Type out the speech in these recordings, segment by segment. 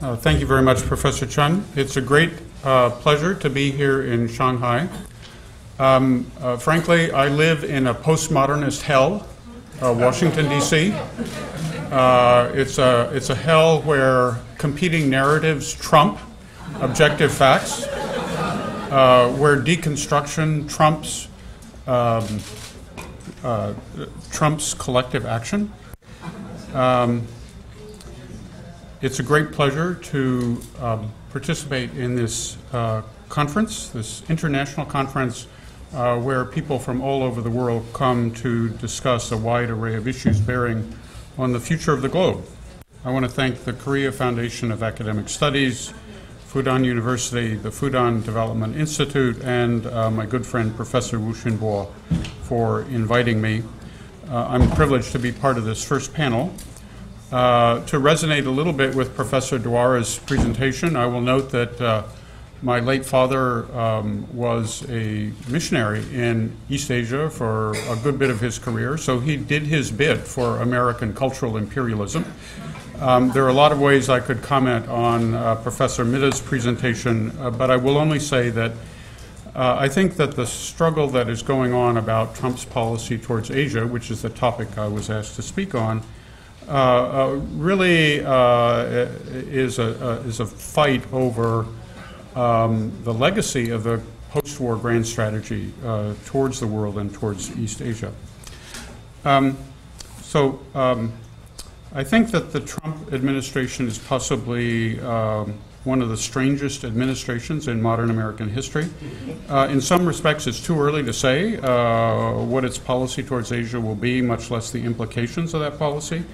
Thank you very much, Professor Chun. It's a great pleasure to be here in Shanghai. Frankly, I live in a postmodernist hell, Washington, D.C. It's a hell where competing narratives trump objective facts, where deconstruction trumps collective action. It's a great pleasure to participate in this conference, this international conference, where people from all over the world come to discuss a wide array of issues bearing on the future of the globe. I want to thank the Korea Foundation of Academic Studies, Fudan University, the Fudan Development Institute, and my good friend Professor Wu Xinbo for inviting me. I'm privileged to be part of this first panel. To resonate a little bit with Professor Dwara's presentation, I will note that my late father was a missionary in East Asia for a good bit of his career, so he did his bit for American cultural imperialism. There are a lot of ways I could comment on Professor Mitta's presentation, but I will only say that I think that the struggle that is going on about Trump's policy towards Asia, which is the topic I was asked to speak on, really is a fight over the legacy of the post-war grand strategy towards the world and towards East Asia. I think that the Trump administration is possibly one of the strangest administrations in modern American history. In some respects, it's too early to say what its policy towards Asia will be, much less the implications of that policy.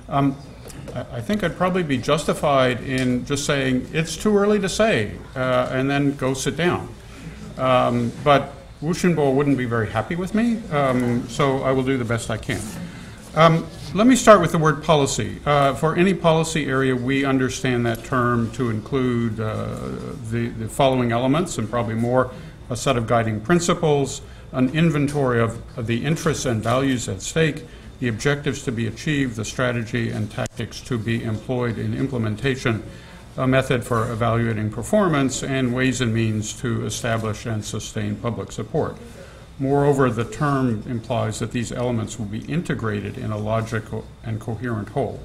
I think I'd probably be justified in just saying it's too early to say, and then go sit down. But Wu Xinbo wouldn't be very happy with me, so I will do the best I can. Let me start with the word policy. For any policy area, we understand that term to include the following elements, and probably more: a set of guiding principles, an inventory of the interests and values at stake, the objectives to be achieved, the strategy and tactics to be employed in implementation, a method for evaluating performance, and ways and means to establish and sustain public support. Moreover, the term implies that these elements will be integrated in a logical and coherent whole.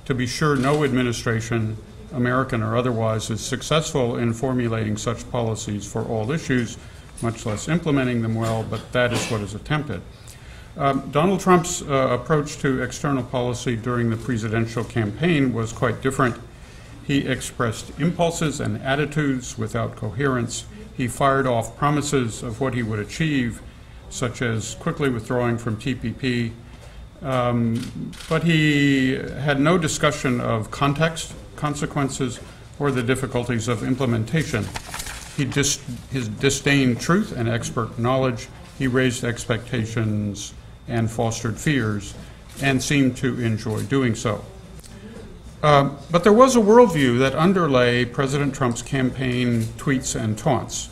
To be sure, no administration, American or otherwise, is successful in formulating such policies for all issues, much less implementing them well, but that is what is attempted. Donald Trump's approach to external policy during the presidential campaign was quite different. He expressed impulses and attitudes without coherence. He fired off promises of what he would achieve, such as quickly withdrawing from TPP, but he had no discussion of context, consequences, or the difficulties of implementation. He disdained truth and expert knowledge. He raised expectations and fostered fears, and seemed to enjoy doing so. But there was a worldview that underlay President Trump's campaign tweets and taunts.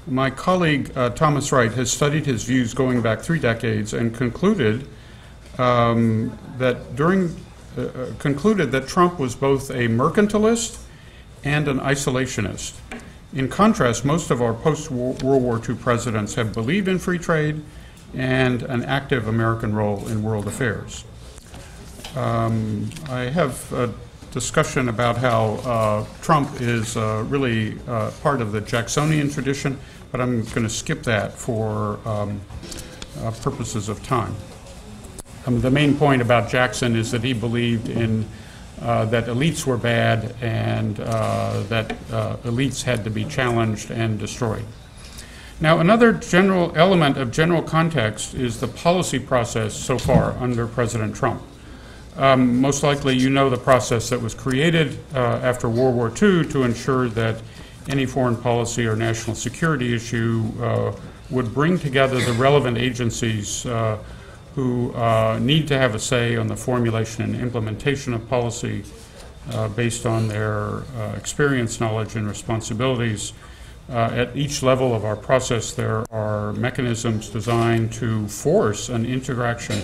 My colleague Thomas Wright has studied his views going back 3 decades and concluded that Trump was both a mercantilist and an isolationist. In contrast, most of our post-World War II presidents have believed in free trade and an active American role in world affairs. I have a discussion about how Trump is really part of the Jacksonian tradition, but I'm going to skip that for purposes of time. The main point about Jackson is that he believed in that elites were bad and that elites had to be challenged and destroyed. Now, another general element of general context is the policy process so far under President Trump. Most likely you know the process that was created after World War II to ensure that any foreign policy or national security issue would bring together the relevant agencies who need to have a say on the formulation and implementation of policy based on their experience, knowledge, and responsibilities. At each level of our process, there are mechanisms designed to force an interaction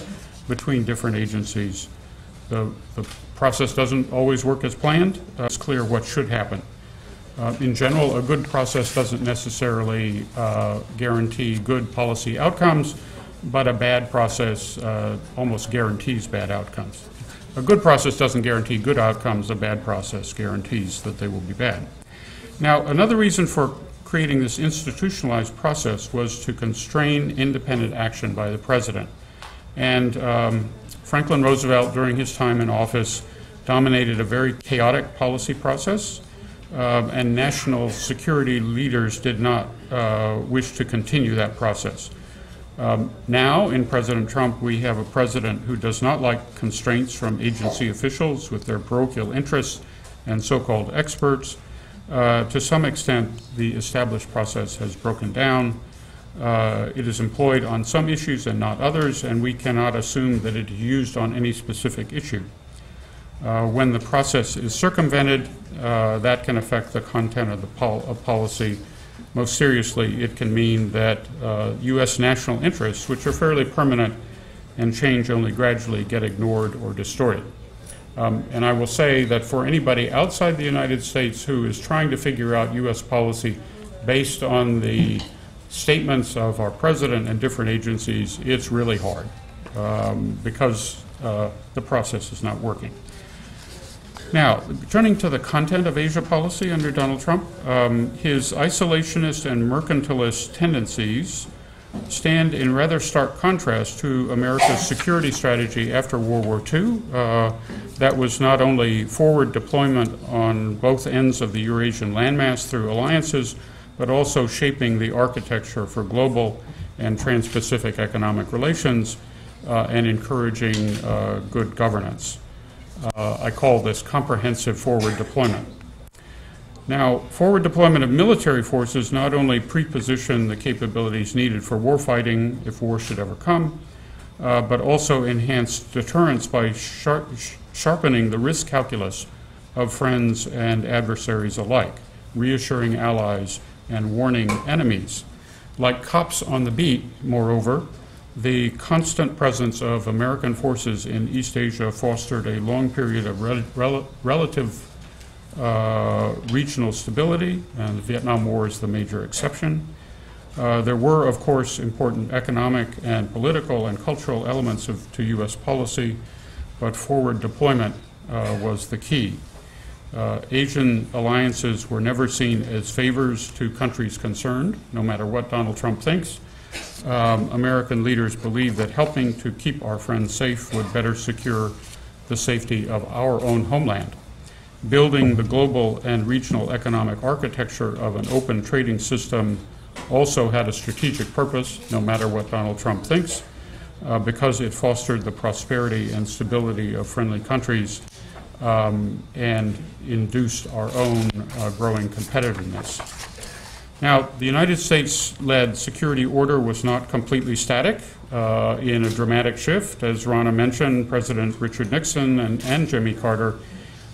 between different agencies. The process doesn't always work as planned. It's clear what should happen. In general, a good process doesn't necessarily guarantee good policy outcomes, but a bad process almost guarantees bad outcomes. A good process doesn't guarantee good outcomes. A bad process guarantees that they will be bad. Now, another reason for creating this institutionalized process was to constrain independent action by the president. And Franklin Roosevelt, during his time in office, dominated a very chaotic policy process, and national security leaders did not wish to continue that process. Now, in President Trump, we have a president who does not like constraints from agency officials with their parochial interests and so-called experts. To some extent, the established process has broken down. It is employed on some issues and not others, and we cannot assume that it is used on any specific issue. When the process is circumvented, that can affect the content of the policy. Most seriously, it can mean that U.S. national interests, which are fairly permanent and change only gradually, get ignored or distorted. And I will say that for anybody outside the United States who is trying to figure out U.S. policy based on the statements of our president and different agencies, it's really hard because the process is not working. Now, turning to the content of Asia policy under Donald Trump, his isolationist and mercantilist tendencies stand in rather stark contrast to America's security strategy after World War II. That was not only forward deployment on both ends of the Eurasian landmass through alliances, but also shaping the architecture for global and trans-Pacific economic relations and encouraging good governance. I call this comprehensive forward deployment. Now, forward deployment of military forces not only preposition the capabilities needed for warfighting, if war should ever come, but also enhance deterrence by sharpening the risk calculus of friends and adversaries alike, reassuring allies and warning enemies. Like cops on the beat, moreover, the constant presence of American forces in East Asia fostered a long period of relative regional stability, and the Vietnam War is the major exception. There were, of course, important economic and political and cultural elements to U.S. policy, but forward deployment was the key. Asian alliances were never seen as favors to countries concerned, no matter what Donald Trump thinks. American leaders believed that helping to keep our friends safe would better secure the safety of our own homeland. Building the global and regional economic architecture of an open trading system also had a strategic purpose, no matter what Donald Trump thinks, because it fostered the prosperity and stability of friendly countries and induced our own growing competitiveness. Now, the United States-led security order was not completely static. In a dramatic shift, as Rana mentioned, President Richard Nixon and Jimmy Carter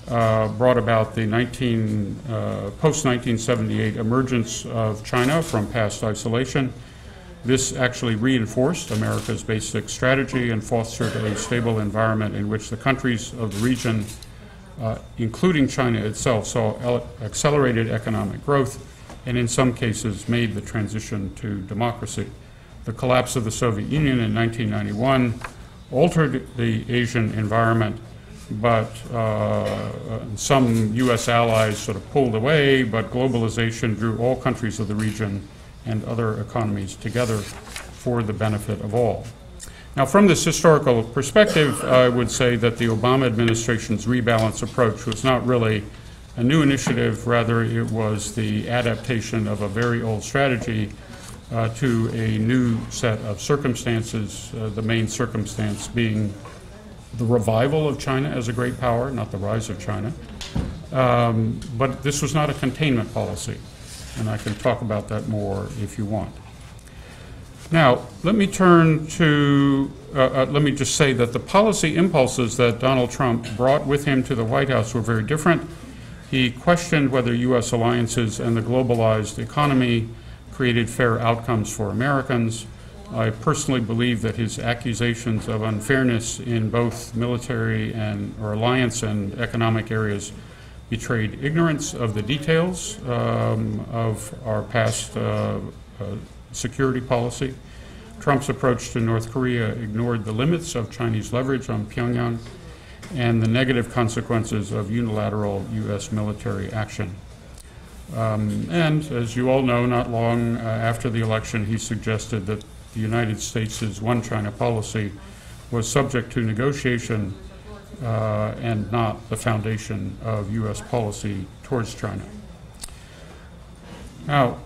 brought about the post-1978 emergence of China from past isolation. This actually reinforced America's basic strategy and fostered a stable environment in which the countries of the region, including China itself, saw accelerated economic growth and in some cases made the transition to democracy. The collapse of the Soviet Union in 1991 altered the Asian environment, but some U.S. allies sort of pulled away, but globalization drew all countries of the region and other economies together for the benefit of all. Now, from this historical perspective, I would say that the Obama administration's rebalance approach was not really a new initiative, rather it was the adaptation of a very old strategy to a new set of circumstances, the main circumstance being the revival of China as a great power, not the rise of China. But this was not a containment policy, and I can talk about that more if you want. Now, let me turn to, let me just say that the policy impulses that Donald Trump brought with him to the White House were very different. He questioned whether U.S. alliances and the globalized economy created fair outcomes for Americans, I personally believe that his accusations of unfairness in both military or alliance and economic areas betrayed ignorance of the details of our past security policy. Trump's approach to North Korea ignored the limits of Chinese leverage on Pyongyang and the negative consequences of unilateral U.S. military action. And as you all know, not long after the election, he suggested that the United States' one China policy was subject to negotiation and not the foundation of U.S. policy towards China. Now,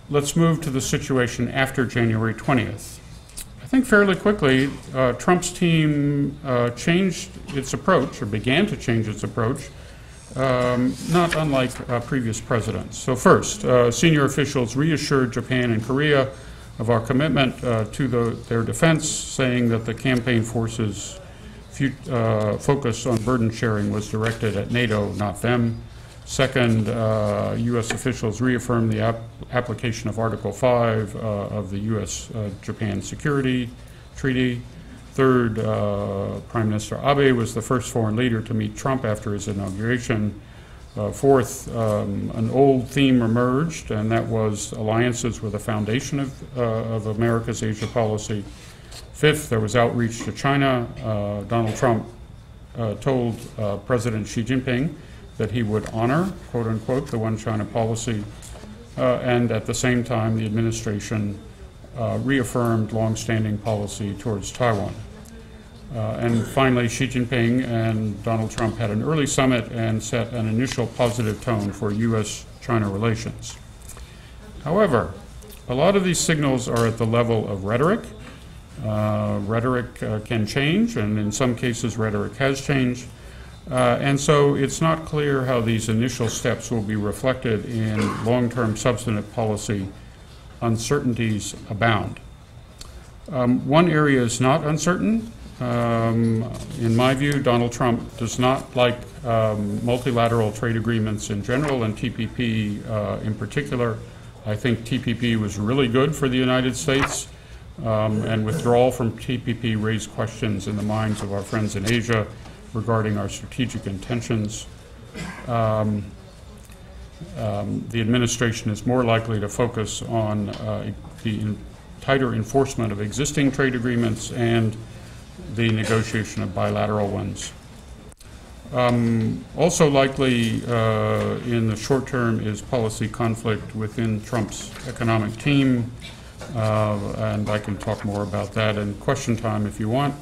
let's move to the situation after January 20th. I think fairly quickly, Trump's team changed its approach, or began to change its approach, not unlike previous presidents. So first, senior officials reassured Japan and Korea of our commitment to their defense, saying that the campaign forces' focus on burden sharing was directed at NATO, not them. Second, U.S. officials reaffirmed the application of Article 5 of the U.S.-Japan Security Treaty. Third, Prime Minister Abe was the first foreign leader to meet Trump after his inauguration. Fourth, an old theme emerged, and that was alliances were the foundation of America's Asia policy. Fifth, there was outreach to China. Donald Trump told President Xi Jinping that he would honor, quote unquote, the one China policy, and at the same time the administration reaffirmed longstanding policy towards Taiwan. And finally, Xi Jinping and Donald Trump had an early summit and set an initial positive tone for U.S.-China relations. However, a lot of these signals are at the level of rhetoric. Rhetoric can change, and in some cases rhetoric has changed. And so it's not clear how these initial steps will be reflected in long-term substantive policy. Uncertainties abound. One area is not uncertain. In my view, Donald Trump does not like multilateral trade agreements in general and TPP in particular. I think TPP was really good for the United States, and withdrawal from TPP raised questions in the minds of our friends in Asia regarding our strategic intentions. The administration is more likely to focus on the tighter enforcement of existing trade agreements and the negotiation of bilateral ones. Also likely in the short term is policy conflict within Trump's economic team, and I can talk more about that in question time if you want.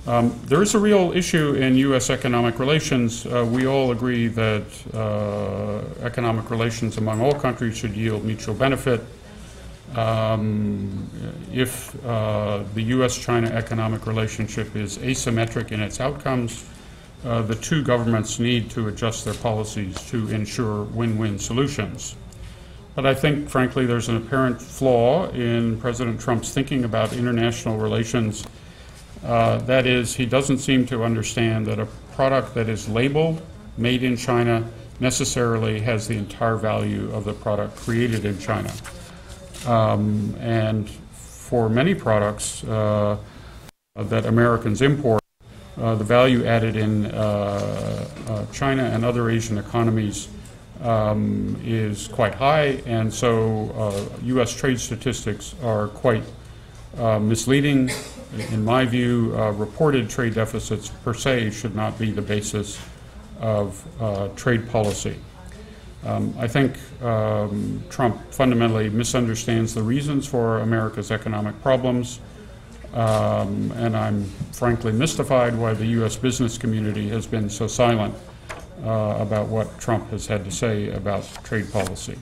There is a real issue in U.S. economic relations. We all agree that economic relations among all countries should yield mutual benefit. If the U.S.-China economic relationship is asymmetric in its outcomes, the two governments need to adjust their policies to ensure win-win solutions. But I think, frankly, there's an apparent flaw in President Trump's thinking about international relations. That is, he doesn't seem to understand that a product that is labeled made in China necessarily has the entire value of the product created in China. And for many products that Americans import, the value added in China and other Asian economies is quite high, and so U.S. trade statistics are quite misleading. In my view, reported trade deficits per se should not be the basis of trade policy. I think Trump fundamentally misunderstands the reasons for America's economic problems, and I'm frankly mystified why the U.S. business community has been so silent about what Trump has had to say about trade policy.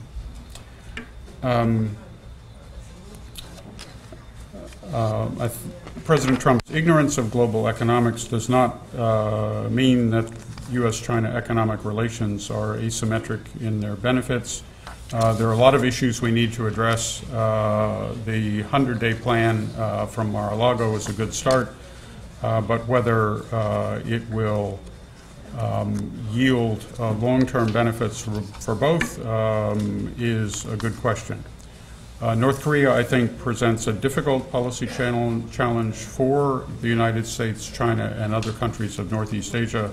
President Trump's ignorance of global economics does not mean that U.S.-China economic relations are asymmetric in their benefits. There are a lot of issues we need to address. The 100-day plan from Mar-a-Lago is a good start, but whether it will yield long-term benefits for both is a good question. North Korea, I think, presents a difficult policy challenge for the United States, China, and other countries of Northeast Asia.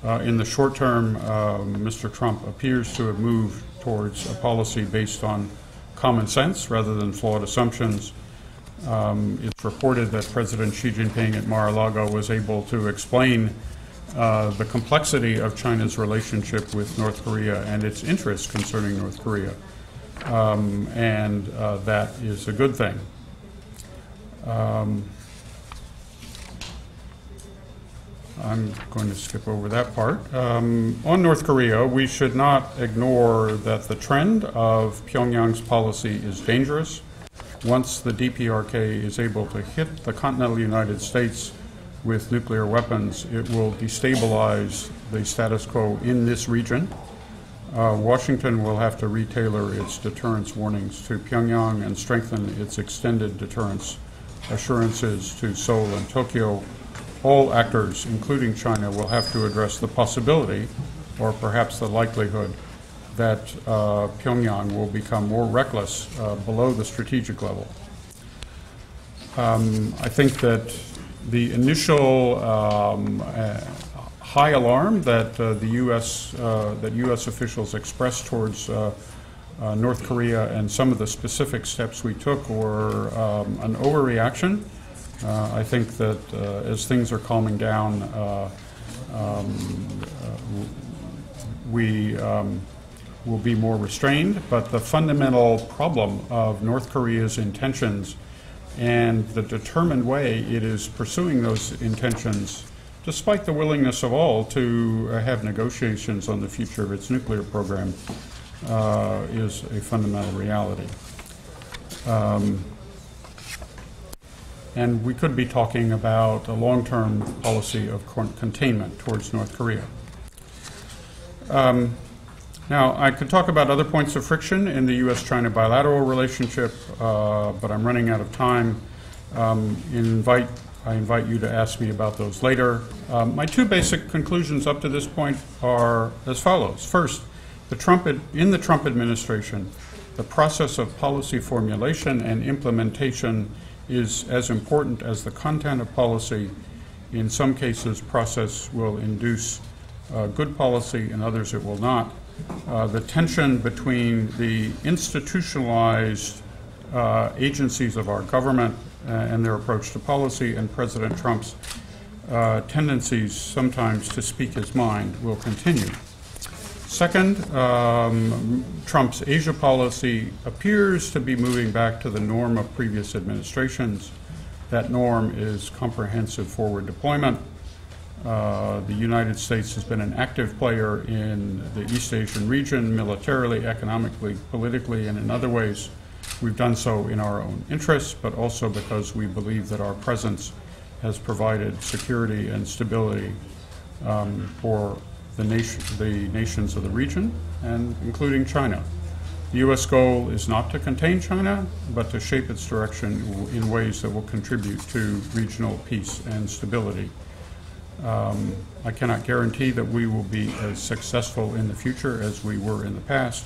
In the short term, Mr. Trump appears to have moved towards a policy based on common sense rather than flawed assumptions. It's reported that President Xi Jinping at Mar-a-Lago was able to explain the complexity of China's relationship with North Korea and its interests concerning North Korea. And that is a good thing. I'm going to skip over that part. On North Korea, we should not ignore that the trend of Pyongyang's policy is dangerous. Once the DPRK is able to hit the continental United States with nuclear weapons, it will destabilize the status quo in this region. Washington will have to retailor its deterrence warnings to Pyongyang and strengthen its extended deterrence assurances to Seoul and Tokyo. All actors, including China, will have to address the possibility, or perhaps the likelihood, that Pyongyang will become more reckless below the strategic level. I think that the initial high alarm that U.S. officials expressed towards North Korea and some of the specific steps we took were an overreaction. I think that as things are calming down, we will be more restrained, but the fundamental problem of North Korea's intentions and the determined way it is pursuing those intentions, despite the willingness of all to have negotiations on the future of its nuclear program, is a fundamental reality. And we could be talking about a long-term policy of containment towards North Korea. Now, I could talk about other points of friction in the U.S.-China bilateral relationship, but I'm running out of time. I invite you to ask me about those later. My two basic conclusions up to this point are as follows. First, in the Trump administration, the process of policy formulation and implementation is as important as the content of policy. In some cases, process will induce good policy, in others it will not. The tension between the institutionalized agencies of our government and their approach to policy and President Trump's tendencies sometimes to speak his mind will continue. Second, Trump's Asia policy appears to be moving back to the norm of previous administrations. That norm is comprehensive forward deployment. The United States has been an active player in the East Asian region, militarily, economically, politically, and in other ways. We've done so in our own interests, but also because we believe that our presence has provided security and stability for the nations of the region, and including China. The U.S. goal is not to contain China, but to shape its direction in ways that will contribute to regional peace and stability. I cannot guarantee that we will be as successful in the future as we were in the past.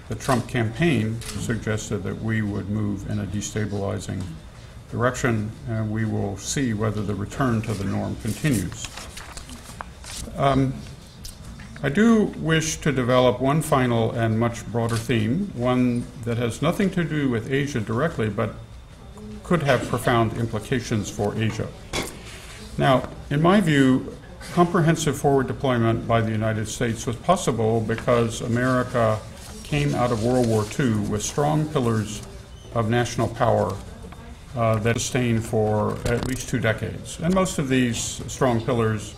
The Trump campaign suggested that we would move in a destabilizing direction, and we will see whether the return to the norm continues. I do wish to develop one final and much broader theme, one that has nothing to do with Asia directly, but could have profound implications for Asia. Now, in my view, comprehensive forward deployment by the United States was possible because America came out of World War II with strong pillars of national power that sustained for at least 2 decades. And most of these strong pillars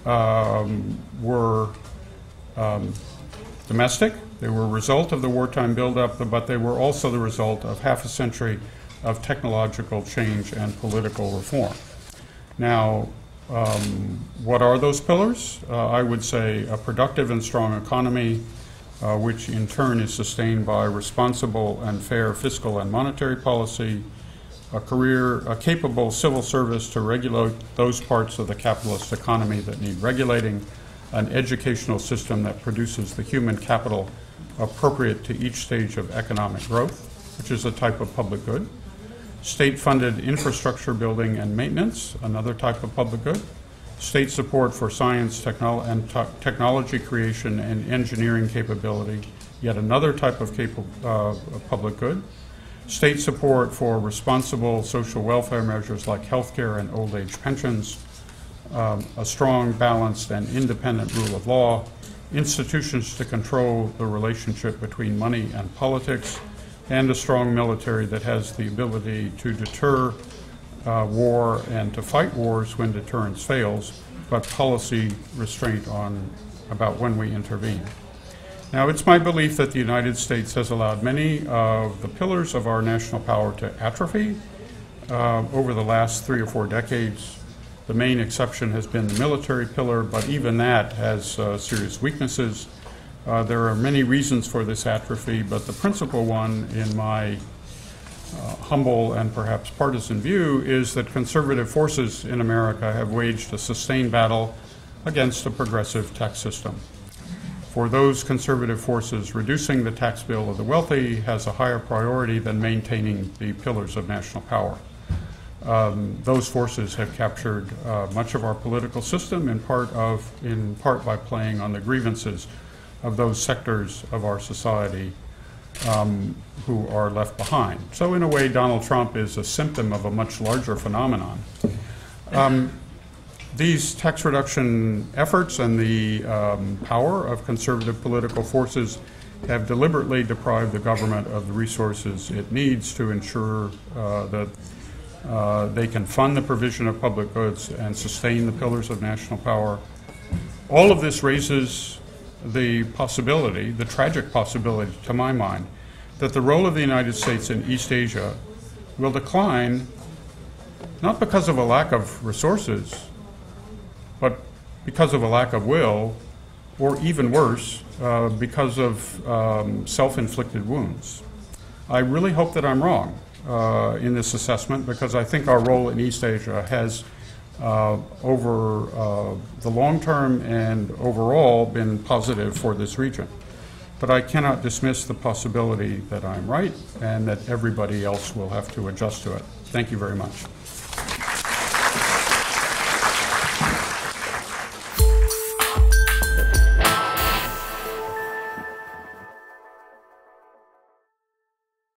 were domestic. They were a result of the wartime buildup, but they were also the result of half a century of technological change and political reform. Now, what are those pillars? I would say a productive and strong economy, which in turn is sustained by responsible and fair fiscal and monetary policy, a capable civil service to regulate those parts of the capitalist economy that need regulating, an educational system that produces the human capital appropriate to each stage of economic growth, which is a type of public good. State-funded infrastructure building and maintenance, another type of public good. State support for science, technology creation and engineering capability, yet another type of public good. State support for responsible social welfare measures like healthcare and old age pensions, a strong, balanced, and independent rule of law, institutions to control the relationship between money and politics, and a strong military that has the ability to deter war and to fight wars when deterrence fails, but policy restraint about when we intervene. Now, it's my belief that the United States has allowed many of the pillars of our national power to atrophy over the last 3 or 4 decades. The main exception has been the military pillar, but even that has serious weaknesses. There are many reasons for this atrophy, but the principal one, in my humble and perhaps partisan view, is that conservative forces in America have waged a sustained battle against a progressive tax system. For those conservative forces, reducing the tax bill of the wealthy has a higher priority than maintaining the pillars of national power. Those forces have captured much of our political system, in part by playing on the grievances of those sectors of our society who are left behind. So in a way, Donald Trump is a symptom of a much larger phenomenon. These tax reduction efforts and the power of conservative political forces have deliberately deprived the government of the resources it needs to ensure that they can fund the provision of public goods and sustain the pillars of national power. All of this raises the possibility, the tragic possibility to my mind, that the role of the United States in East Asia will decline, not because of a lack of resources, but because of a lack of will, or even worse, because of self-inflicted wounds. I really hope that I'm wrong in this assessment, because I think our role in East Asia has, over the long term and overall, been positive for this region. But I cannot dismiss the possibility that I'm right and that everybody else will have to adjust to it. Thank you very much.